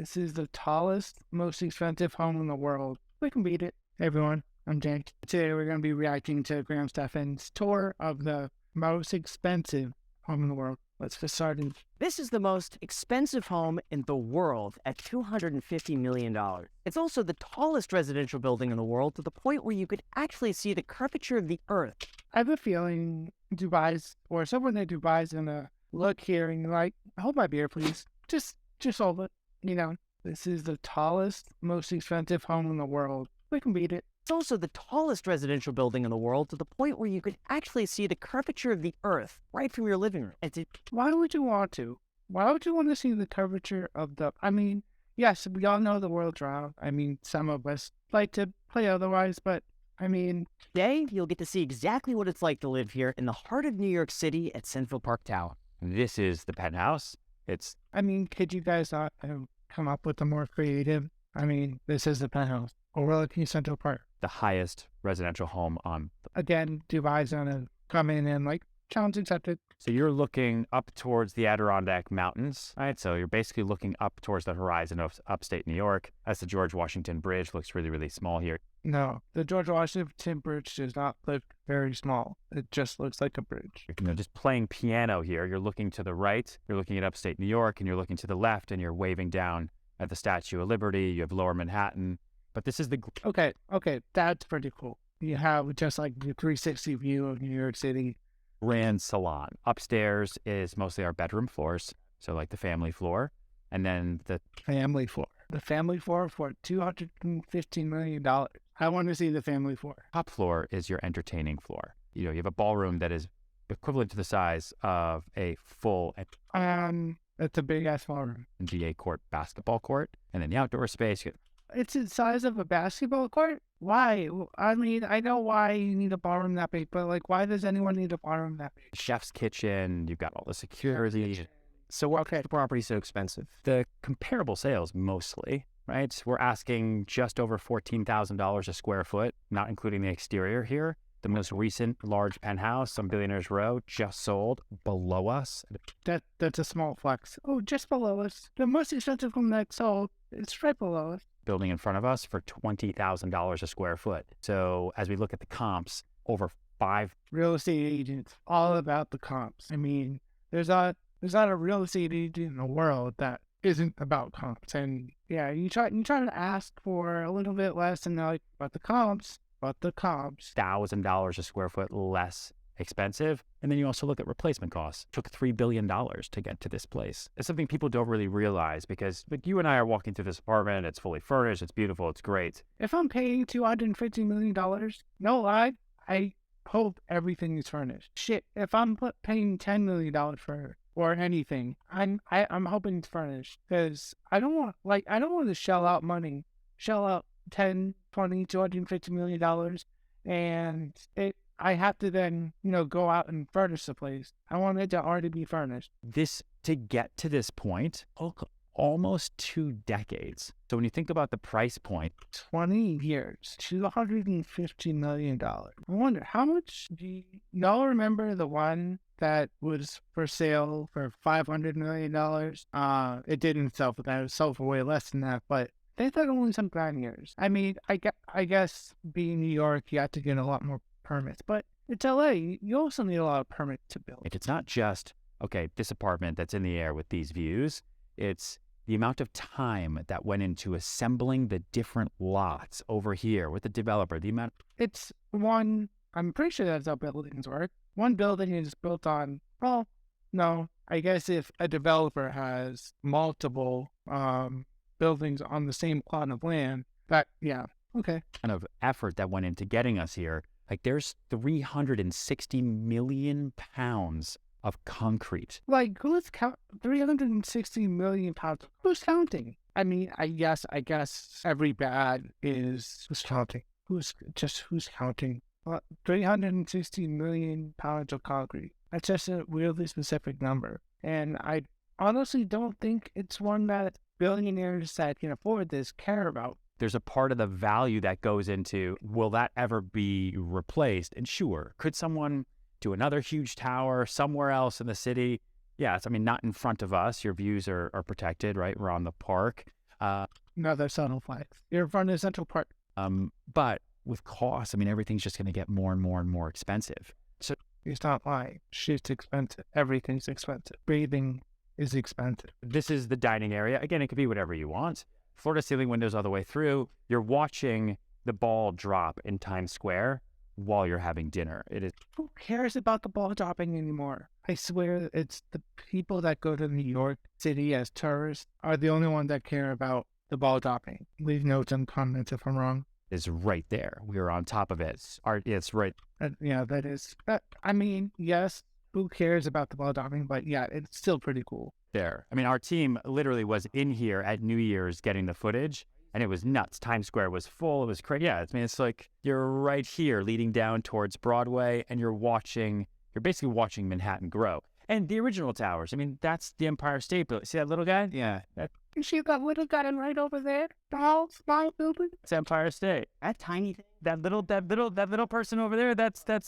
This is the tallest, most expensive home in the world. We can beat it. Hey everyone, I'm Jake. Today we're going to be reacting to Graham Stephan's tour of the most expensive home in the world. Let's get started. This is the most expensive home in the world at $250 million. It's also the tallest residential building in the world to the point where you could actually see the curvature of the earth. I have a feeling Dubai's, or someone in Dubai's going to look here and like, hold my beer, please. Just hold it. You know, this is the tallest, most expensive home in the world. We can beat it. It's also the tallest residential building in the world to the point where you could actually see the curvature of the earth right from your living room. Why would you want to? Why would you want to see the curvature of the... I mean, yes, we all know the world's round. I mean, some of us like to play otherwise, but I mean... Today, you'll get to see exactly what it's like to live here in the heart of New York City at Central Park Tower. This is the penthouse. I mean, could you guys not come up with a more creative... I mean, this is the penthouse. Overlooking Central Park. The highest residential home on. Again, Dubai's gonna come in and like, challenge accepted. So you're looking up towards the Adirondack Mountains, right? So you're basically looking up towards the horizon of upstate New York. As the George Washington Bridge looks really, really small here. No, the George Washington Bridge does not look very small. It just looks like a bridge. You're just playing piano here. You're looking to the right, you're looking at upstate New York, and you're looking to the left, and you're waving down at the Statue of Liberty. You have Lower Manhattan. But this is the... Okay, that's pretty cool. You have just like the 360 view of New York City. Grand salon. Upstairs is mostly our bedroom floors, so like the family floor. And then the family floor. The family floor for $250 million. I want to see the family floor. Top floor is your entertaining floor. You know, you have a ballroom that is equivalent to the size of a full... It's a big-ass ballroom. NBA court, basketball court. And then the outdoor space... It's the size of a basketball court? Why? I mean, I know why you need a ballroom that big, but like, why does anyone need a ballroom that big? Chef's kitchen, you've got all the security. So what makes the property so expensive? The comparable sales, mostly, right? We're asking just over $14,000 a square foot, not including the exterior here. The most recent large penthouse on Billionaires Row just sold below us. That's a small flex. Oh, just below us. The most expensive one that sold is right below us. Building in front of us for $20,000 a square foot. So as we look at the comps, over 5 real estate agents, all about the comps. I mean, there's not a real estate agent in the world that isn't about comps. And yeah, you try to ask for a little bit less, and they're like, but the comps. $1,000 a square foot less expensive. And then you also look at replacement costs. It took $3 billion to get to this place. It's something people don't really realize because like you and I are walking through this apartment. It's fully furnished. It's beautiful. It's great. If I'm paying $250 million, no lie, I hope everything is furnished. Shit, if I'm paying $10 million for or anything, I'm hoping it's furnished because I don't want to shell out 10, 20, $250 million and I have to then, go out and furnish the place. I want it to already be furnished. To get to this point took almost 2 decades. So when you think about the price point, 20 years, $250 million. I wonder, how much do y'all remember the one that was for sale for $500 million? It didn't sell for that. It was sold for way less than that, but they thought only some 9 years. I mean, I guess being New York, you have to get a lot more permits, but it's LA. You also need a lot of permits to build. It's not just, okay, this apartment that's in the air with these views. It's the amount of time that went into assembling the different lots over here with the developer. It's one, I'm pretty sure that's how buildings work. One building is built on, well, no, I guess if a developer has multiple buildings on the same plot of land, yeah, okay. Kind of effort that went into getting us here. Like there's 360 million pounds of concrete. Like who's 360 million pounds? Who's counting? I mean, I guess every bad is who's counting. Who's counting? 360 million pounds of concrete. That's just a weirdly specific number. And I honestly don't think it's one that billionaires that can afford this care about. There's a part of the value that goes into, will that ever be replaced? And sure, could someone do another huge tower somewhere else in the city? Yes, I mean, not in front of us. Your views are protected, right? We're on the park. Another subtle flex. You're from the Central Park. But with costs, I mean, everything's just going to get more and more and more expensive. So It's not lying. Shit's expensive. Everything's expensive. Breathing is expensive. this is the dining area. Again, it could be whatever you want. Floor to ceiling windows all the way through. You're watching the ball drop in Times Square while you're having dinner. It is Who cares about the ball dropping anymore? I swear it's the people that go to New York City as tourists are the only ones that care about the ball dropping. Leave notes and comments if I'm wrong. is right there. We are on top of it. It's right Yeah, that is. I mean, yes, who cares about the ball dropping? But yeah, it's still pretty cool. there. I mean, our team literally was in here at New Year's getting the footage, and it was nuts. Times Square was full. It was crazy. Yeah, I mean, it's like you're right here leading down towards Broadway, and you're basically watching Manhattan grow. And the original towers, I mean, that's the Empire State Building. See that little guy? Yeah, You see that little guy right over there? The small building? that's Empire State. That tiny thing. That little person over there, that's the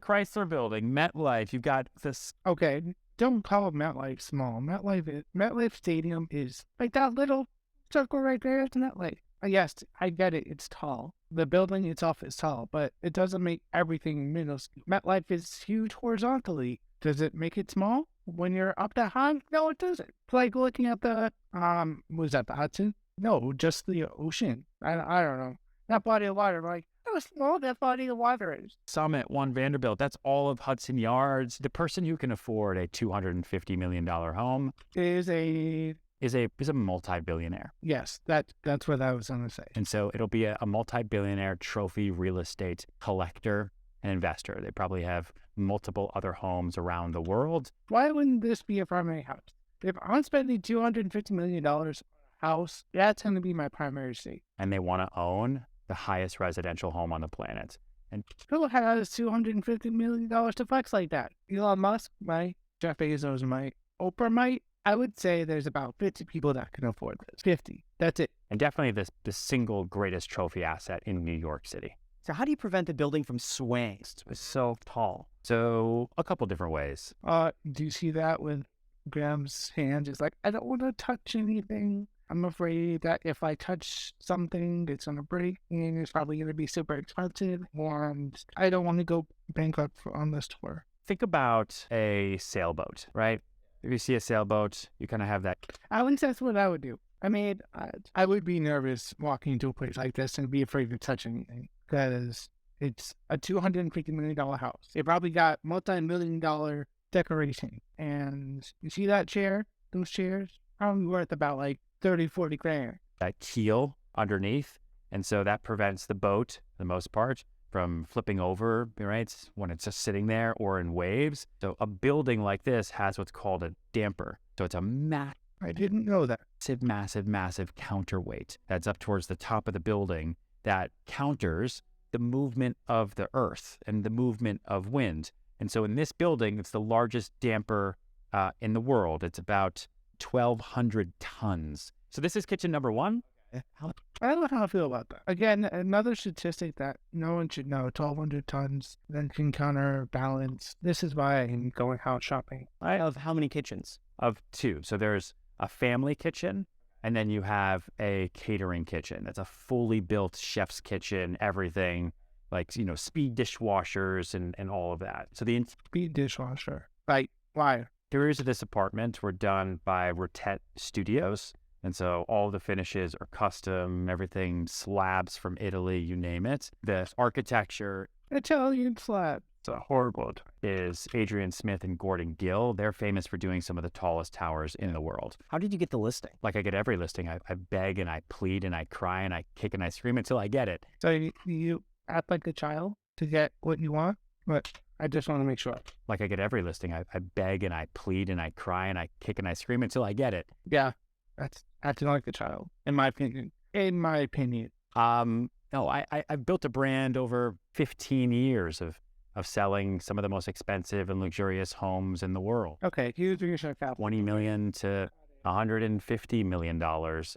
Chrysler Building. MetLife, you've got this. Okay, don't call MetLife small. MetLife Stadium is like that little circle right there. It's MetLife. Yes, I get it. It's tall. The building itself is tall, but it doesn't make everything minuscule. MetLife is huge horizontally. Does it make it small when you're up that high? No, it doesn't. It's like looking at the was that the Hudson? No, just the ocean. I don't know. That body of water, like how small that body of water is. Summit, One Vanderbilt, that's all of Hudson Yards. The person who can afford a $250 million home Is a is a multi-billionaire. yes. That's what I was gonna say. And so it'll be a multi-billionaire trophy real estate collector and investor. They probably have multiple other homes around the world. Why wouldn't this be a primary house? If I'm spending $250 million on a house, that's going to be my primary estate. And they want to own the highest residential home on the planet. And Who has $250 million to flex like that? Elon Musk might, Jeff Bezos might, Oprah might. I would say there's about 50 people that can afford this. 50. That's it. and definitely the single greatest trophy asset in New York City. So how do you prevent the building from swaying? It's so tall. So a couple different ways. Do you see that with Graham's hands? It's like, I don't want to touch anything. I'm afraid that if I touch something, it's going to break and it's probably going to be super expensive. And I don't want to go bankrupt on this tour. Think about a sailboat, right? If you see a sailboat, you kind of have that. At least that's what I would do. I mean, I would be nervous walking into a place like this and be afraid to touch anything because it's a $250 million house. It probably got multi-million-dollar decoration. And you see that chair? Those chairs? Probably worth about like 30, 40 grand. That keel underneath. And so that prevents the boat, for the most part, from flipping over, right, when it's just sitting there or in waves. So a building like this has what's called a damper. So it's a I didn't know that. massive counterweight that's up towards the top of the building that counters the movement of the earth and the movement of wind. And so in this building, it's the largest damper in the world. It's about 1,200 tons. So this is kitchen number one. I don't know how I feel about that. Again, another statistic that no one should know, 1,200 tons, then can counterbalance. This is why I'm going house shopping. Of how many kitchens? Of two. So there's a family kitchen, and then you have a catering kitchen. That's a fully built chef's kitchen, everything, like, you know, speed dishwashers and all of that. So the Speed dishwasher. Like, why? interiors of this apartment were done by Rotet Studios. And so all the finishes are custom, everything slabs from Italy, you name it. The architecture Italian slab. It's a horrible is Adrian Smith and Gordon Gill. They're famous for doing some of the tallest towers in the world. How did you get the listing? Like I get every listing. I beg and I plead and I cry and I kick and I scream until I get it. So you act like a child to get what you want, but I just want to make sure. Like I get every listing. I beg and I plead and I cry and I kick and I scream until I get it. Yeah, that's acting like a child, in my opinion. In my opinion. No, I've built a brand over 15 years of selling some of the most expensive and luxurious homes in the world. Okay, here's your share cap. $20 million to $150 million.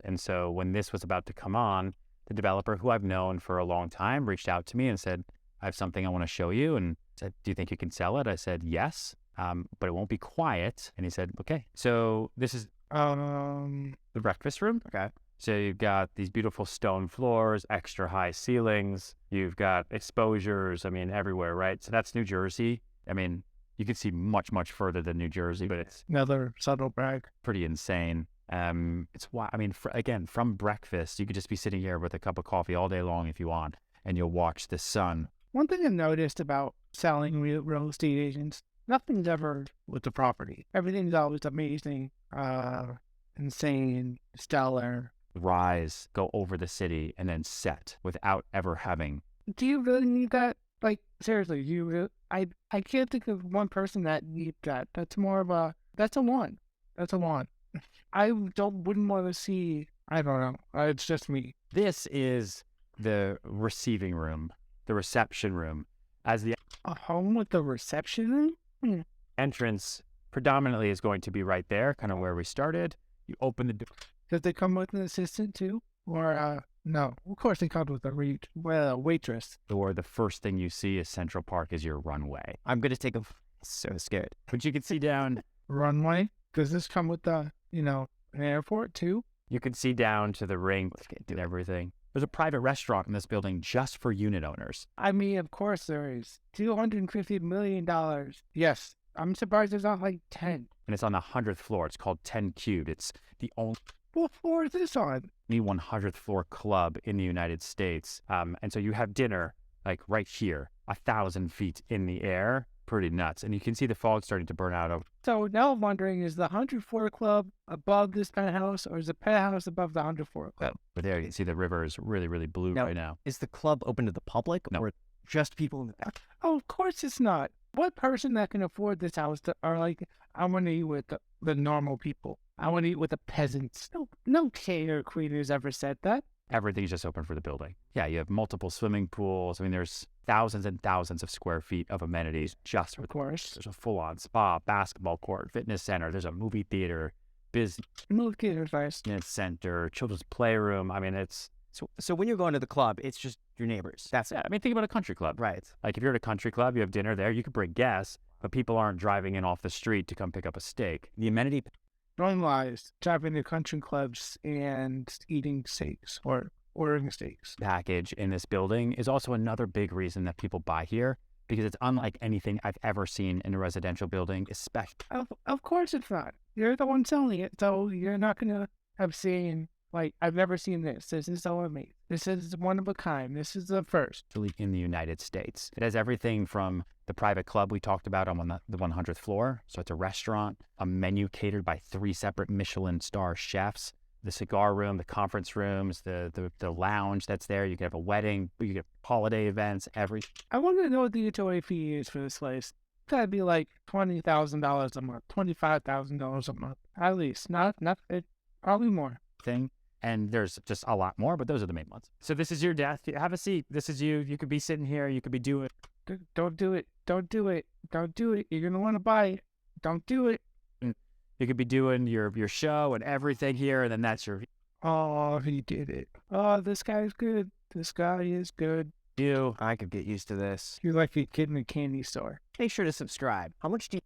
And so when this was about to come on, the developer who I've known for a long time reached out to me and said, I have something I want to show you. And said, do you think you can sell it? I said, yes, but it won't be quiet. And he said, okay. So this is the breakfast room. Okay. So you've got these beautiful stone floors, extra high ceilings. You've got exposures, I mean, everywhere, right? So that's New Jersey. I mean, you can see much, much further than New Jersey, but it's Another subtle brag. pretty insane. It's why, I mean, again, from breakfast, you could just be sitting here with a cup of coffee all day long if you want, and you'll watch the sun. One thing I've noticed about selling real estate agents, nothing's ever with the property. Everything's always amazing, insane, stellar. Rise, go over the city, and then set without ever having. Do you really need that? Like, seriously, I can't think of one person that needs that. That's more of a, that's a want. That's a want. Wouldn't want to see, I don't know. It's just me. This is the receiving room, the reception room. As the A home with a reception room? entrance predominantly is going to be right there, kind of where we started. You open the door. Does they come with an assistant too? Or, no. Of course they come with a waitress. The first thing you see is Central Park is your runway. I'm going to take a... So scared. But you can see down, Runway? Does this come with an airport too? you can see down to the rink Let's get to and it. everything. There's a private restaurant in this building just for unit owners. I mean, of course there is. $250 million. Yes. I'm surprised there's not like 10. And it's on the 100th floor. It's called 10 Cubed. It's the only What floor is this on? 100th floor club in the United States. And so you have dinner like right here, 1,000 feet in the air. Pretty nuts. And you can see the fog starting to burn out over. So now I'm wondering, is the 100 floor club above this penthouse, or is the penthouse above the 100 floor club? But there you can see the river is really, really blue Now- right now. Is the club open to the public No. or just people in the back? Oh, of course it's not. What person that can afford this house are like, I want to eat with the normal people. I want to eat with the peasants. No cater queen has ever said that. Everything's just open for the building. Yeah, you have multiple swimming pools. I mean, there's thousands and thousands of square feet of amenities just for Of course. There's a full-on spa, basketball court, fitness center. There's a movie theater, business Move cater's nice. center, children's playroom. I mean, it's So when you're going to the club, it's just your neighbors. That's yeah. I mean, think about a country club. right. Like if you're at a country club, you have dinner there. You could bring guests, but people aren't driving in off the street to come pick up a steak. The amenity Don't lies. Driving to country clubs and eating steaks or ordering steaks. package in this building is also another big reason that people buy here, because it's unlike anything I've ever seen in a residential building, especially. Of course it's not. You're the one selling it, so you're not gonna have seen, like, I've never seen this. This is so amazing. This is one of a kind. This is the first. In the United States. It has everything from the private club we talked about on the 100th floor. So it's a restaurant, a menu catered by 3 separate Michelin star chefs, the cigar room, the conference rooms, the lounge that's there. You can have a wedding, you can have holiday events, I want to know what the utility fee is for this place. It's gotta be like $20,000 a month, $25,000 a month, at least. Not it, probably more. everything. And there's just a lot more, but those are the main ones. So this is your desk. Have a seat. This is you. You could be sitting here. You could be doing. Don't do it. Don't do it. Don't do it. You're gonna want to buy it. Don't do it. You could be doing your show and everything here, and then that's your Oh, he did it. Oh, this guy's good. This guy is good. view. I could get used to this. You're like a kid in a candy store. Make sure to subscribe. How much do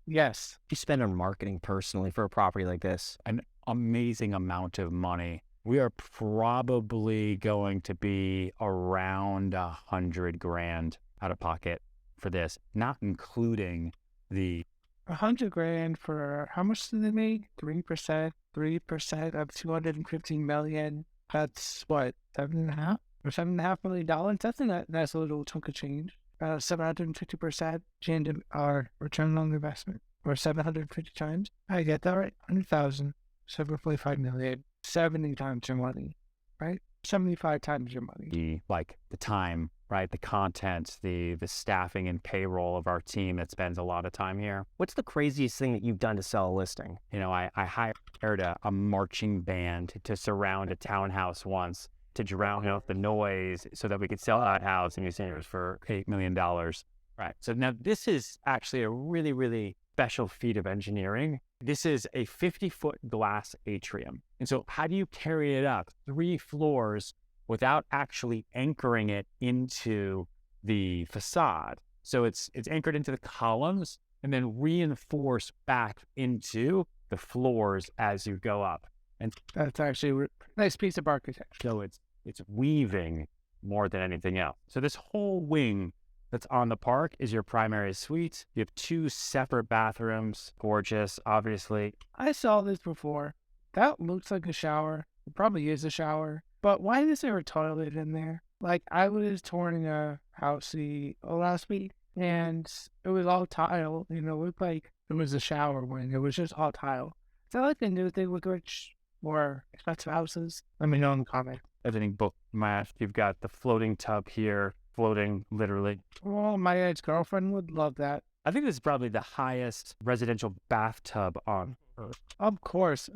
Yes. you spend on marketing personally for a property like this? An amazing amount of money. We are probably going to be around $100,000 out of pocket for this, not including the $100,000 for how much did they make? 3%. 3% of 215 million. That's what, $7.5 or $7.5 million? That's a nice little chunk of change. 750% change in our return on investment, or 750 times. I get that right. 100,000, 7.5 million, 70 times your money, right? 75 times your money. the time, right? The content, the staffing and payroll of our team that spends a lot of time here. What's the craziest thing that you've done to sell a listing? You know, I hired a marching band to surround a townhouse once to drown out the noise so that we could sell that house in New Sanders for $8 million. Right. So now this is actually a really, really special feat of engineering. This is a 50-foot glass atrium. And so how do you carry it up 3 floors without actually anchoring it into the facade? So it's anchored into the columns and then reinforced back into the floors as you go up. And That's actually a nice piece of architecture. so it's weaving more than anything else. So this whole wing that's on the park is your primary suite. You have 2 separate bathrooms, gorgeous, obviously. I saw this before. That looks like a shower. It probably is a shower. But why is there a toilet in there? Like, I was touring a house last week, and it was all tile. You know, it looked like it was a shower when it was just all tile. Is that like the new thing with rich, more expensive houses? Let me know in the comments. Everything book matched. You've got the floating tub here, floating literally. Well, my ex-girlfriend would love that. I think this is probably the highest residential bathtub on Earth, Of course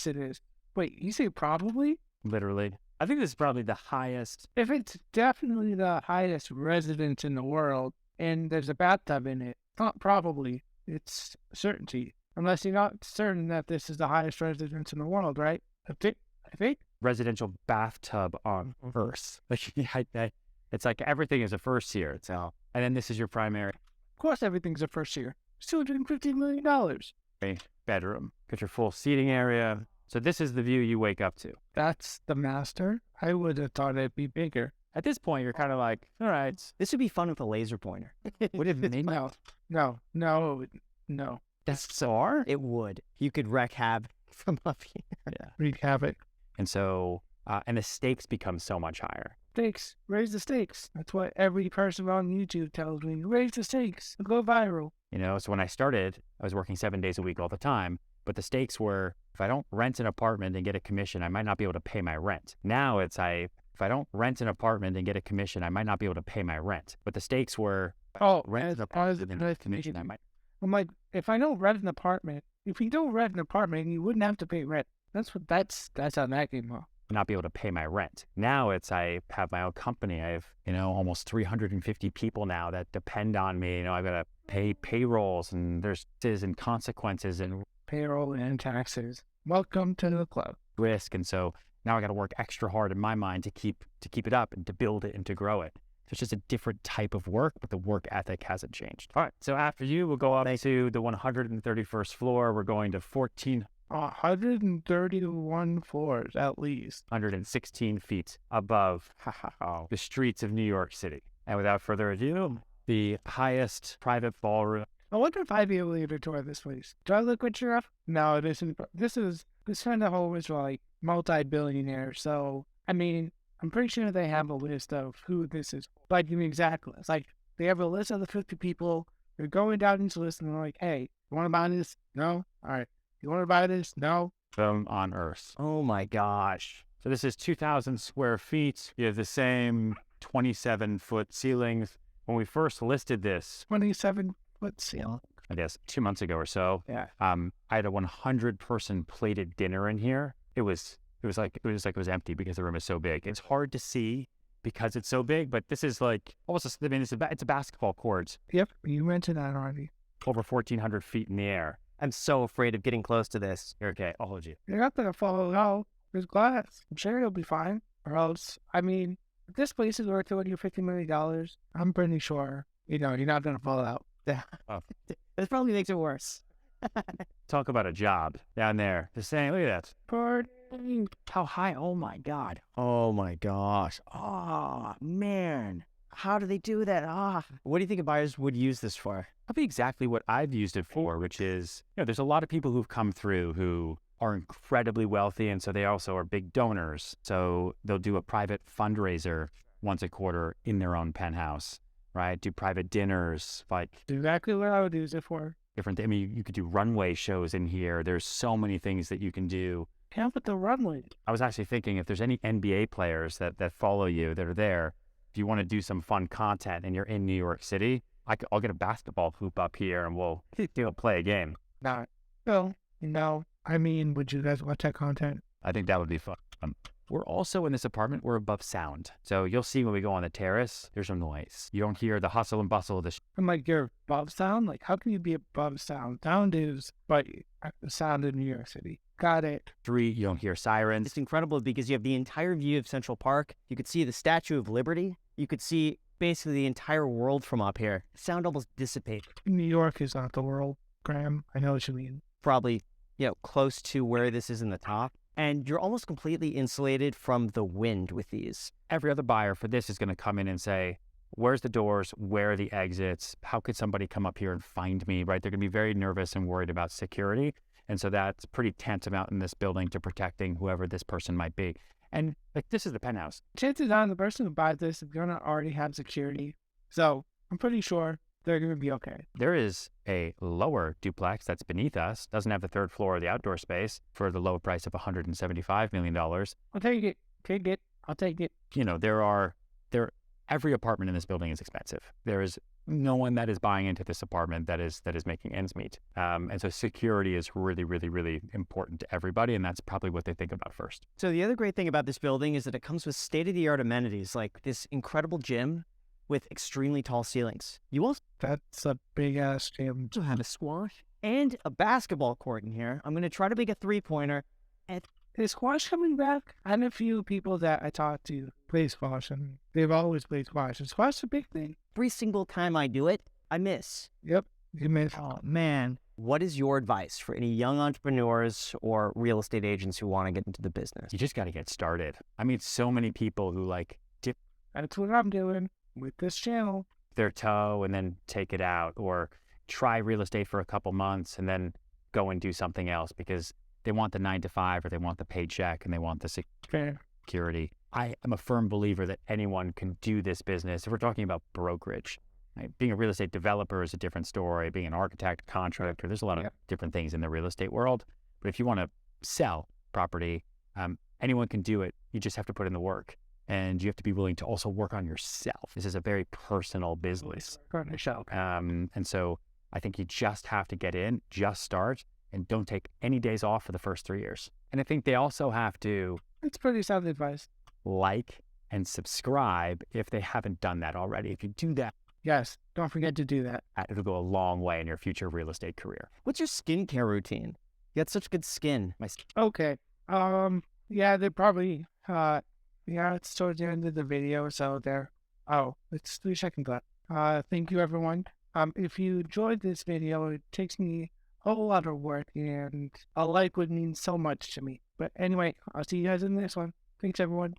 it is. Wait, you say probably? literally. I think this is probably the highest. If it's definitely the highest residence in the world and there's a bathtub in it, not probably, it's certainty. Unless you're not certain that this is the highest residence in the world, right? I think. Residential bathtub on Earth. Like, it's like everything is a first here. So, and then this is your primary Of course everything's a first year. It's $250 million. bedroom. Got your full seating area. So this is the view you wake up to. That's the master. I would have thought it'd be bigger. At this point, you're kind of like, all right. This would be fun with a laser pointer. Would it make No. that's so far? It would. You could wreck havoc from up here. Yeah. Wreak havoc. And so, and the stakes become so much higher. Stakes. Raise the stakes. That's what every person on YouTube tells me. Raise the stakes. Go viral. You know, so when I started, I was working 7 days a week all the time. But the stakes were, if I don't rent an apartment and get a commission, I might not be able to pay my rent. Now it's if I don't rent an apartment and get a commission, I might not be able to pay my rent. But the stakes were, rent an apartment and get a commission, I might I'm like, if I don't rent an apartment, if you don't rent an apartment, you wouldn't have to pay rent. That's how that came off. not be able to pay my rent. Now I have my own company. I have, almost 350 people now that depend on me. I've got to pay payrolls and there's and consequences and Payroll and taxes. Welcome to the club. risk. And so now I got to work extra hard in my mind to keep it up and to build it and to grow it. So it's just a different type of work, but the work ethic hasn't changed. All right. So after you, we'll go up to the 131st floor. We're going to 131 floors at least. 116 feet above the streets of New York City. And without further ado, the highest private ballroom. I wonder if I'd be able to tour this place. Do I look rich enough? No, this kind of home is like multi-billionaire. So, I mean, I'm pretty sure they have a list of who this is. Like an exact list. Like, they have a list of the 50 people. They're going down into the list and they're like, hey, you want to buy this? No? All right. You want to buy this? No? Film on Earth. Oh my gosh. So this is 2,000 square feet. You have the same 27-foot ceilings. When we first listed this, 27-foot ceiling. I guess 2 months ago or so, Yeah. I had a 100-person plated dinner in here. It was like it was empty because the room is so big. It's hard to see because it's so big, but this is like almost. It's a basketball court. Yep. You mentioned that already. Over 1,400 feet in the air. I'm so afraid of getting close to this. Okay, I'll hold you. You're not going to fall out. There's glass. I'm sure it'll be fine. Or else, I mean, if this place is worth $250 million, I'm pretty sure, you're not going to fall out. Oh. This probably makes it worse. Talk about a job down there. Just saying, look at that. Pardon. How high? Oh my God. Oh my gosh. Oh man. How do they do that? What do you think buyers would use this for? Probably exactly what I've used it for, which is, there's a lot of people who've come through who are incredibly wealthy, and so they also are big donors. So they'll do a private fundraiser once a quarter in their own penthouse, right? Do private dinners, like Exactly what I would use it for. different. I mean, you could do runway shows in here. There's so many things that you can do. Camp with the runway. I was actually thinking if there's any NBA players that follow you that are there, if you want to do some fun content and you're in New York City, I'll get a basketball hoop up here and we'll play a game. Not. Well, I mean, would you guys watch that content? I think that would be fun. We're also in this apartment, we're above sound. So you'll see when we go on the terrace, there's some noise. You don't hear the hustle and bustle of the I'm like, you're above sound? Like, how can you be above sound? Sound is, but sound in New York City. Got it. street. You don't hear sirens. It's incredible because you have the entire view of Central Park. You could see the Statue of Liberty. You could see basically the entire world from up here. Sound almost dissipates. New York is not the world, Graham. I know what you mean. Probably, close to where this is in the top. And you're almost completely insulated from the wind with these. Every other buyer for this is going to come in and say, where's the doors? Where are the exits? How could somebody come up here and find me, right? They're going to be very nervous and worried about security. And so that's pretty tantamount in this building to protecting whoever this person might be. And like, this is the penthouse. Chances are the person who buys this is going to already have security. So I'm pretty sure they're going to be okay. There is a lower duplex that's beneath us, doesn't have the third floor or the outdoor space for the low price of $175 million. I'll take it. Take it. I'll take it. You know, every apartment in this building is expensive. There is no one that is buying into this apartment that is making ends meet. And so security is really, really, really important to everybody. And that's probably what they think about first. So the other great thing about this building is that it comes with state-of-the-art amenities like this incredible gym with extremely tall ceilings. You also That's a big ass gym. have a squash and a basketball court in here. I'm going to try to make a three-pointer. Is squash coming back? I know a few people that I talked to play squash, and they've always played squash. And squash is a big thing. Every single time I do it, I miss. Yep. You may Oh, man. What is your advice for any young entrepreneurs or real estate agents who want to get into the business? You just got to get started. I meet so many people who like dip That's what I'm doing with this channel. their toe and then take it out, or try real estate for a couple months and then go and do something else because they want the 9 to 5 or they want the paycheck and they want the Fair. security. I am a firm believer that anyone can do this business. If we're talking about brokerage, right? Being a real estate developer is a different story. Being an architect, contractor, there's a lot of different things in the real estate world. But if you want to sell property, anyone can do it. You just have to put in the work. And you have to be willing to also work on yourself. This is a very personal business. And so I think you just have to get in, just start, and don't take any days off for the first 3 years. And I think they also have to It's pretty sound advice. like and subscribe if they haven't done that already. If you do that, Yes. Don't forget to do that. it'll go a long way in your future real estate career. What's your skincare routine? You got such good skin. Okay. Yeah, they probably, it's towards the end of the video, so there. Oh, it's 3 seconds left. Thank you, everyone. If you enjoyed this video, it takes me a whole lot of work, and a like would mean so much to me. But anyway, I'll see you guys in the next one. Thanks, everyone.